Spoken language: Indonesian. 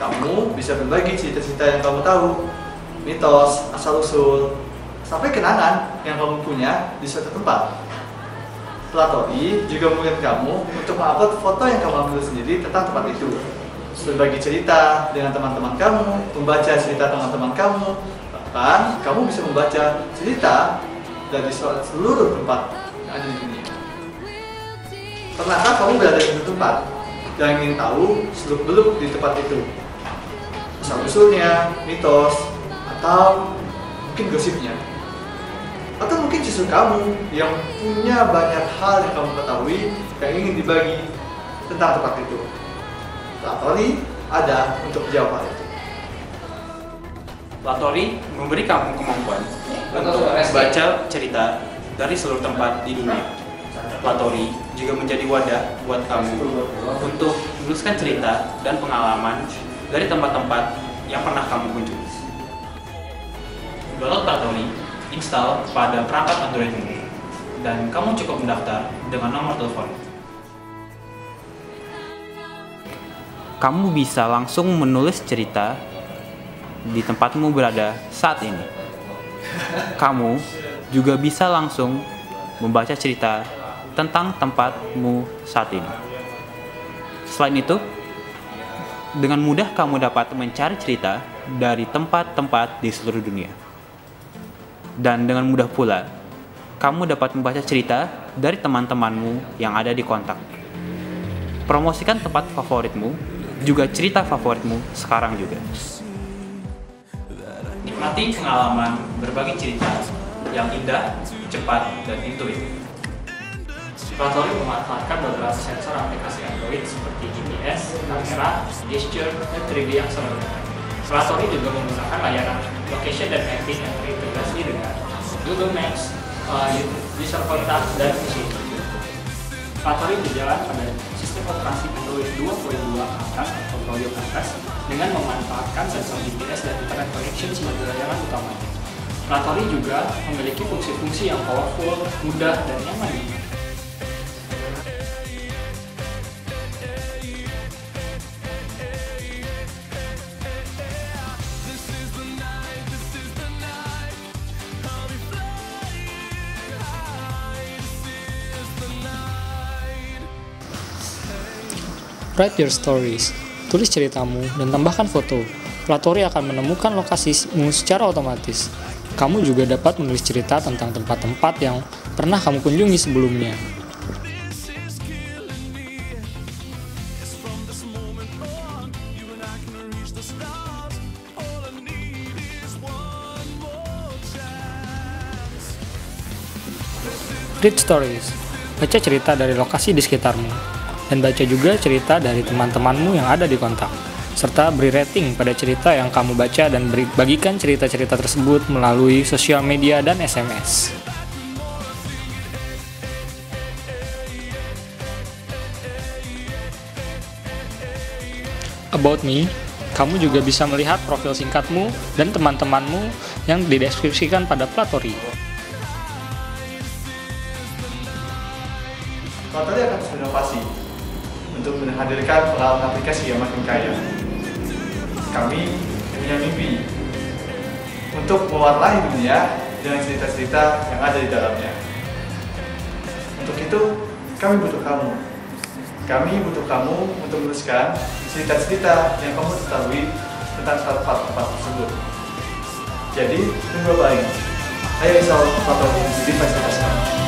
Kamu bisa berbagi cerita-cerita yang kamu tahu, mitos, asal-usul, sampai kenangan yang kamu punya di suatu tempat. Platori juga mungkin kamu untuk mengupload foto yang kamu ambil sendiri tentang tempat itu. Berbagi cerita dengan teman-teman kamu, membaca cerita teman-teman kamu, bahkan kamu bisa membaca cerita dari seluruh tempat yang ada di dunia. Pernahkah kamu berada di suatu tempat dan ingin tahu seluk-beluk di tempat itu? Asal-usulnya, mitos, atau mungkin gosipnya. Atau mungkin justru kamu yang punya banyak hal yang kamu ketahui yang ingin dibagi tentang tempat itu. Platori ada untuk jawab hal itu. Platori memberi kamu kemampuan untuk membaca cerita dari seluruh tempat di dunia. Platori juga menjadi wadah buat kamu untuk menuliskan cerita dan pengalaman dari tempat-tempat yang pernah kamu kunjungi. Download Platori, install pada perangkat Androidmu, dan kamu cukup mendaftar dengan nomor telepon. Kamu bisa langsung menulis cerita di tempatmu berada saat ini. Kamu juga bisa langsung membaca cerita tentang tempatmu saat ini. Selain itu, dengan mudah kamu dapat mencari cerita dari tempat-tempat di seluruh dunia. Dan dengan mudah pula, kamu dapat membaca cerita dari teman-temanmu yang ada di kontak. Promosikan tempat favoritmu, juga cerita favoritmu sekarang juga. Nikmati pengalaman berbagi cerita yang indah, cepat, dan intuitif. Platori memanfaatkan beberapa sensor aplikasi Android seperti GPS, kamera, gesture, dan 3D accelerometer. Platori juga menggunakan layanan location dan mapping yang terintegrasi dengan Google Maps, user kontak, dan musik. Platori berjalan pada sistem operasi Android 2.2 atas atau Project atas dengan memanfaatkan sensor GPS dan internet connection sebagai layanan utamanya. Platori juga memiliki fungsi-fungsi yang powerful, mudah, dan nyaman. Write your stories. Tulis ceritamu dan tambahkan foto. Platori akan menemukan lokasimu secara otomatis. Kamu juga dapat menulis cerita tentang tempat-tempat yang pernah kamu kunjungi sebelumnya. Read stories. Baca cerita dari lokasi di sekitarmu. Dan baca juga cerita dari teman-temanmu yang ada di kontak, serta beri rating pada cerita yang kamu baca dan bagikan cerita-cerita tersebut melalui sosial media dan SMS. About me, kamu juga bisa melihat profil singkatmu dan teman-temanmu yang dideskripsikan pada Platori. Platori akan berinovasi untuk menghadirkan pengalaman aplikasi yang makin kaya. Kami punya mimpi untuk mewarnai dunia dengan cerita-cerita yang ada di dalamnya. Untuk itu, kami butuh kamu. Kami butuh kamu untuk menuliskan cerita-cerita yang kamu ketahui tentang tempat-tempat tersebut. Jadi, tunggu apa lagi? Ayo install Platori di device kita sekarang.